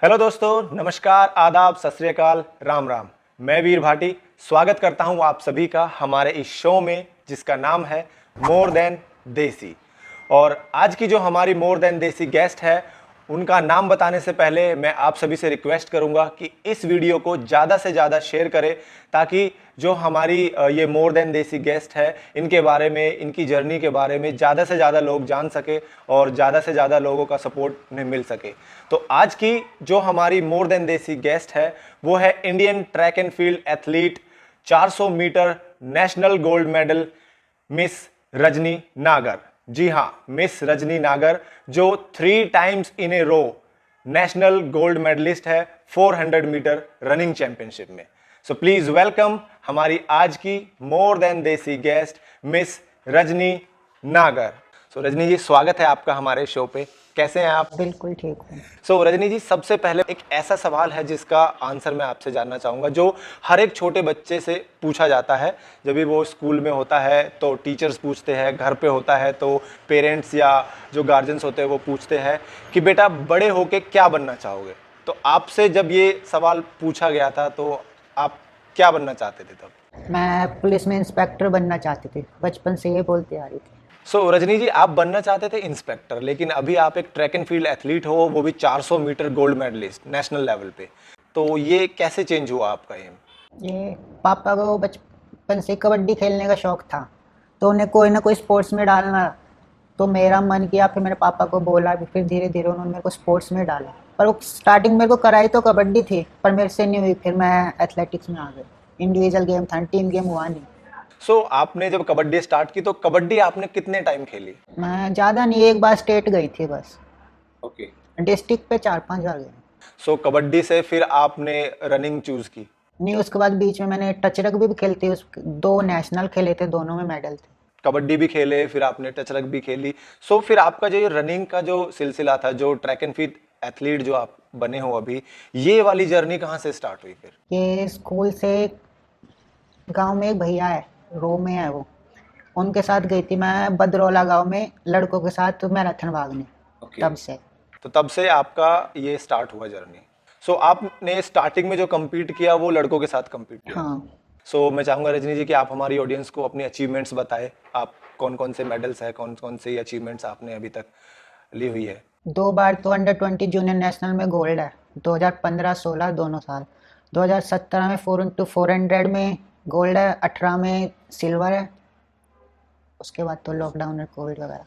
Hello दोस्तों, नमस्कार, आदाब, सत श्री अकाल, राम राम। मैं वीर भाटी स्वागत करता हूं आप सभी का हमारे इस शो में जिसका नाम है मोर देन देसी। और आज की जो हमारी मोर देन देसी गेस्ट है उनका नाम बताने से पहले मैं आप सभी से रिक्वेस्ट करूंगा कि इस वीडियो को ज़्यादा से ज़्यादा शेयर करें ताकि जो हमारी ये मोर देन देसी गेस्ट है इनके बारे में, इनकी जर्नी के बारे में ज़्यादा से ज़्यादा लोग जान सके और ज़्यादा से ज़्यादा लोगों का सपोर्ट उन्हें मिल सके। तो आज की जो हमारी मोर देन देसी गेस्ट है वो है Indian track and field athlete, 400 meter national gold medal miss Rajni Nagar. जी हाँ, मिस रजनी नागर जो 3 times in a row national gold medalist है 400 मीटर रनिंग चैंपियनशिप में। सो प्लीज वेलकम हमारी आज की मोर देन देसी गेस्ट मिस रजनी नागर। सो रजनी जी, स्वागत है आपका हमारे शो पे। कैसे हैं आप? बिल्कुल ठीक हूँ। सो रजनी जी, सबसे पहले एक ऐसा सवाल है जिसका आंसर मैं आपसे जानना चाहूँगा, जो हर एक छोटे बच्चे से पूछा जाता है। जब भी वो स्कूल में होता है तो टीचर्स पूछते हैं, घर पे होता है तो पेरेंट्स या जो गार्जियंस होते हैं वो पूछते हैं कि बेटा बड़े होके क्या बनना चाहोगे। तो आपसे जब ये सवाल पूछा गया था तो आप क्या बनना चाहते थे तब? मैं पुलिस में इंस्पेक्टर बनना चाहती थी, बचपन से ये बोलती आ रही थी। सो रजनी जी, आप बनना चाहते थे इंस्पेक्टर, लेकिन अभी आप एक ट्रैक एंड फील्ड एथलीट हो, वो भी 400 meter gold medalist national level पे। तो ये कैसे चेंज हुआ आपका एम? ये पापा को बचपन से कबड्डी खेलने का शौक था, तो उन्हें कोई ना कोई स्पोर्ट्स में डालना। तो मेरा मन किया, फिर मेरे पापा को बोला, फिर धीरे धीरे उन्होंने मेरे को स्पोर्ट्स में डाला। पर वो स्टार्टिंग मेरे को कराई तो कबड्डी थी, पर मेरे से नहीं हुई। फिर मैं एथलेटिक्स में आ गई। इंडिविजुअल गेम था, टीम गेम हुआ नहीं। सो आपने जब कबड्डी स्टार्ट की तो कबड्डी आपने कितने टाइम खेली? मैं ज़्यादा नहीं, एक बार स्टेट गई थी बस। ओके। डिस्ट्रिक्ट पे 4-5 बार गई। सो कबड्डी से फिर आपने रनिंग चूज की? नहीं, उसके बाद बीच में मैंने टच रग्बी भी खेलती, उस 2 नेशनल खेले थे, दोनों में मेडल थे। कबड्डी भी खेले, फिर आपने टच रग भी खेली। सो फिर आपका जो ये रनिंग का जो सिलसिला था, जो ट्रैक एंड फील्ड एथलीट जो आप बने हो अभी, ये वाली जर्नी कहाँ से स्टार्ट हुई फिर? ये स्कूल से, गांव में एक भैया है, रो में है वो, उनके साथ गई थी मैं बदरौला गांव में लड़कों के साथ मैराथन भागने। तब से तो तब से आपका ये स्टार्ट हुआ जर्नी। सो आपने स्टार्टिंग में जो compete किया वो लड़कों के साथ compete किया? हाँ। सो मैं चाहूँगा रजनी जी कि आप हमारी ऑडियंस को अपनी अचीवमेंट्स बताएं। आप कौन कौन से मेडल्स हैं, कौन कौन से अचीवमेंट्स आपने अभी तक ली हुई है? 2 बार तो अंडर-20 जूनियर नेशनल में गोल्ड है, 2015-16 दोनों साल। 2017 में 4x400 में गोल्ड है, 18 में सिल्वर है। उसके बाद तो लॉकडाउन है, कोविड वगैरह।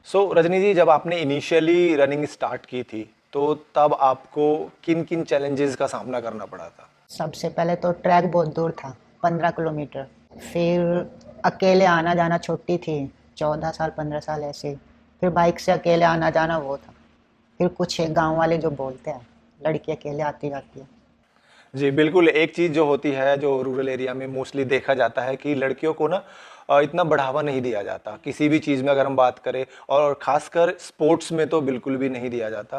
सो रजनी जी, जब आपने इनिशियली रनिंग स्टार्ट की थी तो तब आपको किन किन चैलेंजेस का सामना करना पड़ा था? सबसे पहले तो ट्रैक बहुत दूर था, 15 किलोमीटर। फिर अकेले आना जाना, छोटी थी, 14 साल 15 साल ऐसे। फिर बाइक से अकेले आना जाना वो था। फिर कुछ गांव वाले जो बोलते हैं लड़की अकेले आती जाती है। जी बिल्कुल। एक चीज़ जो होती है, जो रूरल एरिया में मोस्टली देखा जाता है कि लड़कियों को ना इतना बढ़ावा नहीं दिया जाता किसी भी चीज़ में, अगर हम बात करें, और ख़ासकर स्पोर्ट्स में तो बिल्कुल भी नहीं दिया जाता।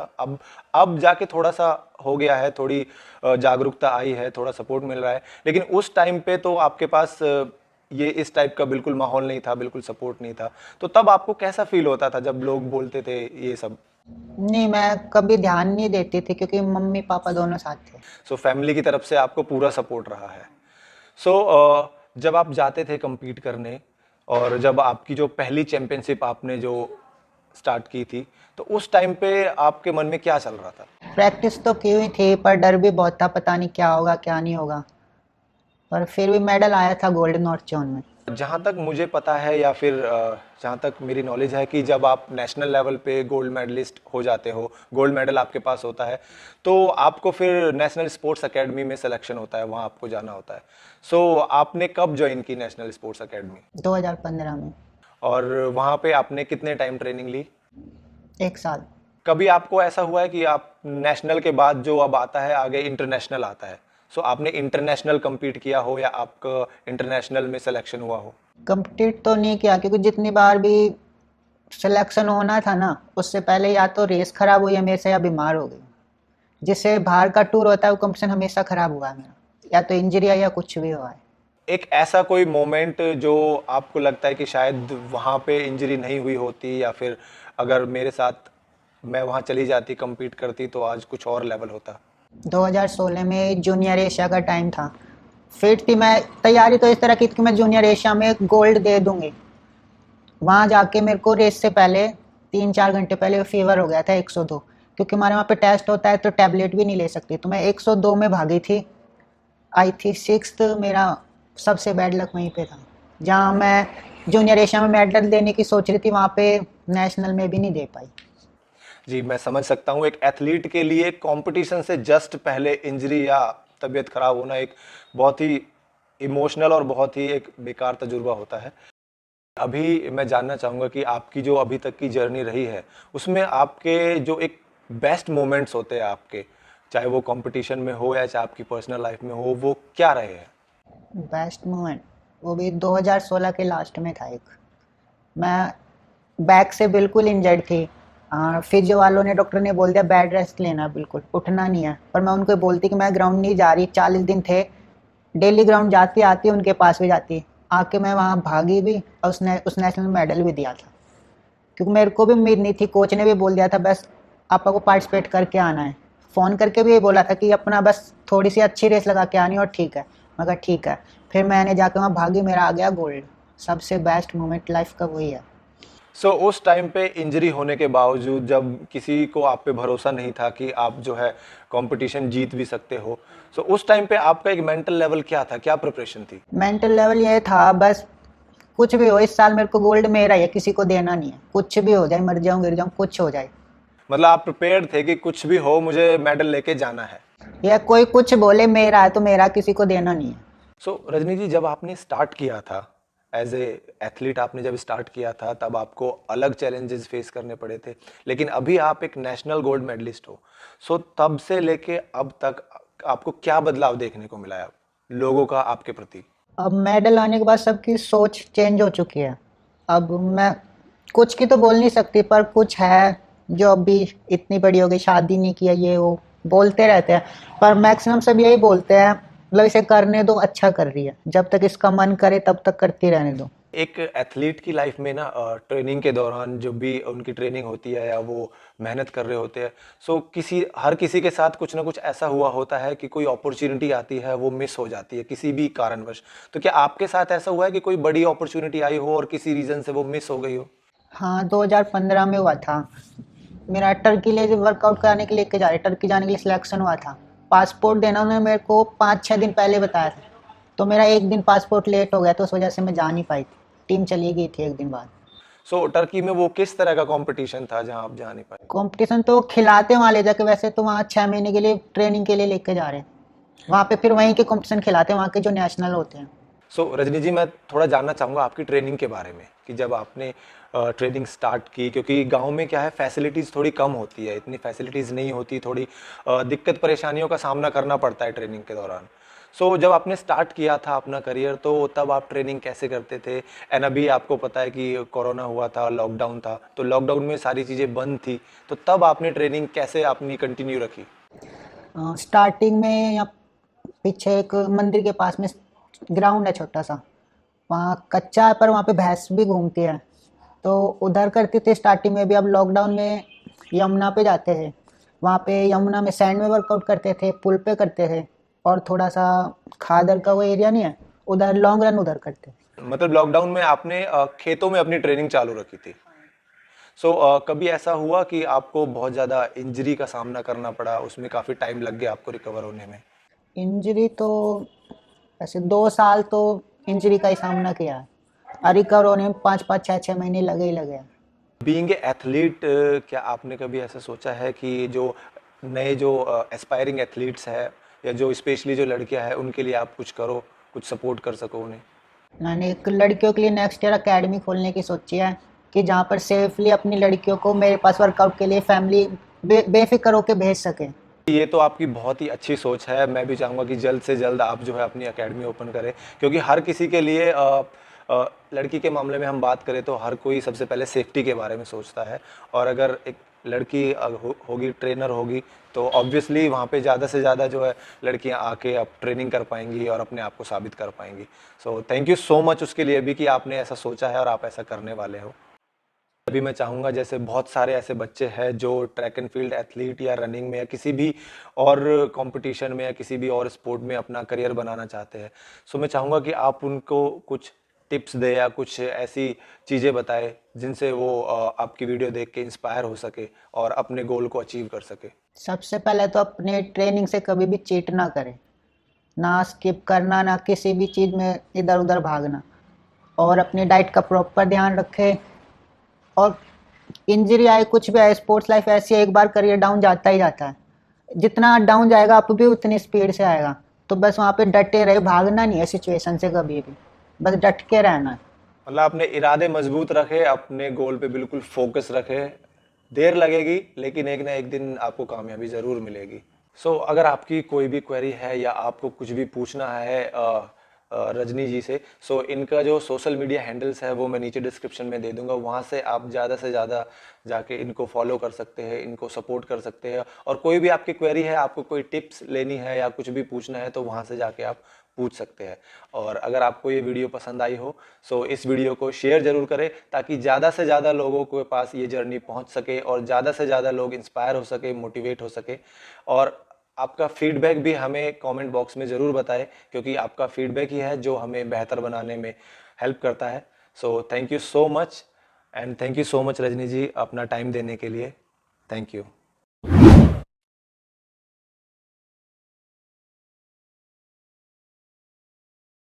अब जाके थोड़ा सा हो गया है, थोड़ी जागरूकता आई है, थोड़ा सपोर्ट मिल रहा है, लेकिन उस टाइम पे तो आपके पास ये इस टाइप का बिल्कुल माहौल नहीं था, बिल्कुल सपोर्ट नहीं था। तो तब आपको कैसा फील होता था जब लोग बोलते थे ये सब? नहीं, मैं कभी ध्यान नहीं देती थी क्योंकि मम्मी पापा दोनों साथ थे। सो फैमिली की तरफ से आपको पूरा सपोर्ट रहा है। सो जब आप जाते थे compete करने और जब आपकी जो पहली चैंपियनशिप आपने जो स्टार्ट की थी, तो उस टाइम पे आपके मन में क्या चल रहा था? प्रैक्टिस तो की हुई थी पर डर भी बहुत था, पता नहीं क्या होगा क्या नहीं होगा। पर फिर भी मेडल आया था गोल्ड नॉर्थ जोन में। जहाँ तक मुझे पता है या फिर जहाँ तक मेरी नॉलेज है कि जब आप नेशनल लेवल पे गोल्ड मेडलिस्ट हो जाते हो, गोल्ड मेडल आपके पास होता है, तो आपको फिर नेशनल स्पोर्ट्स एकेडमी में सिलेक्शन होता है, वहाँ आपको जाना होता है। सो आपने कब ज्वाइन की नेशनल स्पोर्ट्स एकेडमी? 2015 में। और वहाँ पे आपने कितने टाइम ट्रेनिंग ली? 1 साल। कभी आपको ऐसा हुआ है कि आप नेशनल के बाद जो अब आता है आगे इंटरनेशनल आता है, सो आपने इंटरनेशनल compete किया हो या आपका इंटरनेशनल में सिलेक्शन हुआ हो? कंप्लीट तो नहीं किया क्योंकि जितनी बार भी सिलेक्शन होना था ना, उससे पहले या तो रेस खराब हुई है मेरे से या बीमार हो गई। जिससे बाहर का टूर होता है वो कंपटीशन हमेशा खराब हुआ है मेरा, या तो इंजरी है या कुछ भी हुआ है। एक ऐसा कोई मोमेंट जो आपको लगता है कि शायद वहाँ पे इंजरी नहीं हुई होती, या फिर अगर मेरे साथ मैं वहाँ चली जाती, compete करती तो आज कुछ और लेवल होता? 2016 में जूनियर एशिया का टाइम था। फिट थी मैं, तैयारी तो इस तरह की थी कि मैं जूनियर एशिया में गोल्ड दे दूंगी। वहाँ जाके मेरे को रेस से पहले 3-4 घंटे पहले फीवर हो गया था 102, क्योंकि हमारे वहाँ पे टेस्ट होता है तो टैबलेट भी नहीं ले सकती। तो मैं 102 में भागी थी, आई थी सिक्स्थ। मेरा सबसे बैड लक वहीं पे था। जहाँ मैं जूनियर एशिया में मेडल देने की सोच रही थी, वहाँ पे नेशनल में भी नहीं दे पाई। जी, मैं समझ सकता हूँ। एक एथलीट के लिए कंपटीशन से जस्ट पहले इंजरी या तबीयत खराब होना एक बहुत ही इमोशनल और बहुत ही एक बेकार तजुर्बा होता है। अभी मैं जानना चाहूँगा कि आपकी जो अभी तक की जर्नी रही है, उसमें आपके जो एक बेस्ट मोमेंट्स होते हैं आपके, चाहे वो कंपटीशन में हो या चाहे आपकी पर्सनल लाइफ में हो, वो क्या रहे हैं? बेस्ट मोमेंट वो भी 2016 के लास्ट में था एक। मैं बैक से बिल्कुल इंजर्ड थी। फिजियो वालों ने, डॉक्टर ने बोल दिया बेड रेस्ट लेना, बिल्कुल उठना नहीं है। पर मैं उनको बोलती कि मैं ग्राउंड नहीं जा रही। 40 दिन थे, डेली ग्राउंड जाती आती, उनके पास भी जाती। आके मैं वहाँ भागी भी और उसने उस नेशनल में मेडल भी दिया था। क्योंकि मेरे को भी उम्मीद नहीं थी, कोच ने भी बोल दिया था बस आपको को पार्टिसिपेट करके आना है। फ़ोन करके भी ये बोला था कि अपना बस थोड़ी सी अच्छी रेस लगा के आनी और ठीक है। मैं कहा ठीक है। फिर मैंने जाके वहाँ भागी, मेरा आ गया गोल्ड। सबसे बेस्ट मोमेंट लाइफ का वही है। सो उस टाइम पे इंजरी होने के बावजूद जब किसी को आप पे भरोसा नहीं था कि आप जो है कंपटीशन जीत भी सकते हो, सो उस टाइम पे आपका एक मेंटल लेवल क्या था, क्या प्रिपरेशन थी? मेंटल लेवल ये था बस कुछ भी हो, इस साल मेरे को गोल्ड मेरा ही है, किसी को देना नहीं है। कुछ भी हो जाए, मर जाऊं गिर जाऊं, कुछ हो जाए। मतलब आप प्रिपेयर्ड थे कि कुछ भी हो मुझे मेडल लेके जाना है। या कोई कुछ बोले, मेरा है तो मेरा, किसी को देना नहीं है। सो रजनी जी, जब आपने स्टार्ट किया था एज ए एथलीट, आपने जब स्टार्ट किया था तब आपको अलग चैलेंजेस फेस करने पड़े थे, लेकिन अभी आप एक नेशनल गोल्ड मेडलिस्ट हो। सो तब से लेके अब तक आपको क्या बदलाव देखने को मिला है लोगों का आपके प्रति? अब मेडल आने के बाद सबकी सोच चेंज हो चुकी है। अब मैं कुछ की तो बोल नहीं सकती, पर कुछ है जो अभी इतनी बड़ी हो गई, शादी नहीं किया, ये वो बोलते रहते हैं। पर मैक्सिमम सब यही बोलते हैं, मतलब इसे करने दो, अच्छा कर रही है, जब तक इसका मन करे तब तक करती रहने दो। एक एथलीट की लाइफ में ना ट्रेनिंग के दौरान जो भी उनकी ट्रेनिंग होती है या वो मेहनत कर रहे होते हैं, सो हर किसी के साथ कुछ ना कुछ ऐसा हुआ होता है कि कोई अपॉर्चुनिटी आती है वो मिस हो जाती है किसी भी कारणवश। तो क्या आपके साथ ऐसा हुआ है कि कोई बड़ी अपॉर्चुनिटी आई हो और किसी रीजन से वो मिस हो गई हो? हाँ, 2015 में हुआ था। मेरा टर्की ले वर्कआउट कराने के लिए लेके जा रहे, टर्की जाने के लिए सिलेक्शन हुआ था। पासपोर्ट देना उन्होंने मेरे को 5-6 दिन पहले बताया था। तो मेरा एक दिन पासपोर्ट लेट हो गया, तो उस वजह से मैं जा नहीं पाई थी। टीम चली गई थी एक दिन बाद। सो टर्की में वो किस तरह का कंपटीशन था जहां आप जा नहीं पाए? कंपटीशन तो खिलाते वहाँ ले जाके, वैसे तो वहाँ 6 महीने के लिए ट्रेनिंग के लिए लेके जा रहे हैं। वहाँ पे फिर वहीं के कंपटीशन खिलाते हैं, वहाँ के जो नेशनल होते हैं। सो रजनी जी, मैं थोड़ा जानना चाहूँगा आपकी ट्रेनिंग के बारे में कि जब आपने ट्रेनिंग स्टार्ट की, क्योंकि गांव में क्या है फैसिलिटीज़ थोड़ी कम होती है, इतनी फैसिलिटीज़ नहीं होती, थोड़ी दिक्कत परेशानियों का सामना करना पड़ता है ट्रेनिंग के दौरान। सो जब आपने स्टार्ट किया था अपना करियर, तो तब आप ट्रेनिंग कैसे करते थे? एंड अभी आपको पता है कि कोरोना हुआ था, लॉकडाउन था, तो लॉकडाउन में सारी चीज़ें बंद थी, तो तब आपने ट्रेनिंग कैसे अपनी कंटिन्यू रखी? स्टार्टिंग में यहाँ पीछे एक मंदिर के पास में ग्राउंड है छोटा सा। वहाँ कच्चा है, पर वहाँ पे भैंस भी घूमती है, तो उधर करते थे स्टार्टिंग में भी। अब लॉकडाउन में यमुना पे जाते थे। वहाँ पे यमुना में सैंड में वर्कआउट करते थे, पुल पे करते थे। और थोड़ा सा खादर का वो एरिया नहीं है, उधर लॉन्ग रन उधर करते थे। मतलब लॉकडाउन में आपने खेतों में अपनी ट्रेनिंग चालू रखी थी। सो कभी ऐसा हुआ कि आपको बहुत ज़्यादा इंजरी का सामना करना पड़ा, उसमें काफ़ी टाइम लग गया आपको रिकवर होने में? इंजरी तो ऐसे 2 साल तो इंजरी का ही सामना किया है, और रिकवर होने में 5-5 6-6 महीने लगे ही लगे हैं। बीइंग ए एथलीट, क्या आपने कभी ऐसा सोचा है कि जो नए जो एस्पायरिंग एथलीट्स है या जो स्पेशली जो लड़कियां हैं उनके लिए आप कुछ करो, कुछ सपोर्ट कर सको उन्हें? मैंने एक लड़कियों के लिए नेक्स्ट ईयर अकेडमी खोलने की सोची है, कि जहाँ पर सेफली अपनी लड़कियों को मेरे पास वर्कआउट के लिए फैमिली बेफिक्र होकर भेज सके। ये तो आपकी बहुत ही अच्छी सोच है। मैं भी चाहूँगा कि जल्द से जल्द आप जो है अपनी एकेडमी ओपन करें, क्योंकि हर किसी के लिए लड़की के मामले में हम बात करें तो हर कोई सबसे पहले सेफ्टी के बारे में सोचता है। और अगर एक लड़की होगी, ट्रेनर होगी, तो ऑब्वियसली वहाँ पे ज़्यादा से ज़्यादा जो है लड़कियाँ आके अब ट्रेनिंग कर पाएंगी और अपने आप को साबित कर पाएंगी। सो थैंक यू सो मच उसके लिए भी कि आपने ऐसा सोचा है और आप ऐसा करने वाले हो। अभी मैं चाहूँगा, जैसे बहुत सारे ऐसे बच्चे हैं जो ट्रैक एंड फील्ड एथलीट या रनिंग में या किसी भी और कंपटीशन में या किसी भी और स्पोर्ट में अपना करियर बनाना चाहते हैं, सो मैं चाहूँगा कि आप उनको कुछ टिप्स दें या कुछ ऐसी चीज़ें बताएं जिनसे वो आपकी वीडियो देख के इंस्पायर हो सके और अपने गोल को अचीव कर सके। सबसे पहले तो अपने ट्रेनिंग से कभी भी चीट ना करें, ना स्किप करना, ना किसी भी चीज़ में इधर उधर भागना, और अपनी डाइट का प्रॉपर ध्यान रखें। और इंजरी आए, कुछ भी आए, स्पोर्ट्स लाइफ ऐसी है, एक बार करियर डाउन जाता ही जाता है। जितना डाउन जाएगा आप भी उतनी स्पीड से आएगा। तो बस वहाँ पे डटे रहे, भागना नहीं है सिचुएशन से कभी भी, बस डट के रहना है। मतलब अपने इरादे मजबूत रखे, अपने गोल पे बिल्कुल फोकस रखे। देर लगेगी लेकिन एक ना एक दिन आपको कामयाबी ज़रूर मिलेगी। सो अगर आपकी कोई भी क्वेरी है या आपको कुछ भी पूछना है रजनी जी से, सो इनका जो सोशल मीडिया हैंडल्स है वो मैं नीचे डिस्क्रिप्शन में दे दूंगा। वहाँ से आप ज़्यादा से ज़्यादा जाके इनको फॉलो कर सकते हैं, इनको सपोर्ट कर सकते हैं। और कोई भी आपकी क्वेरी है, आपको कोई टिप्स लेनी है या कुछ भी पूछना है, तो वहाँ से जाके आप पूछ सकते हैं। और अगर आपको ये वीडियो पसंद आई हो, सो इस वीडियो को शेयर ज़रूर करें ताकि ज़्यादा से ज़्यादा लोगों के पास ये जर्नी पहुंच सके और ज़्यादा से ज़्यादा लोग इंस्पायर हो सके, मोटिवेट हो सके। और आपका फीडबैक भी हमें कमेंट बॉक्स में ज़रूर बताएं, क्योंकि आपका फीडबैक ही है जो हमें बेहतर बनाने में हेल्प करता है। So thank you so much, and thank you so much Rajni ji अपना टाइम देने के लिए। Thank you.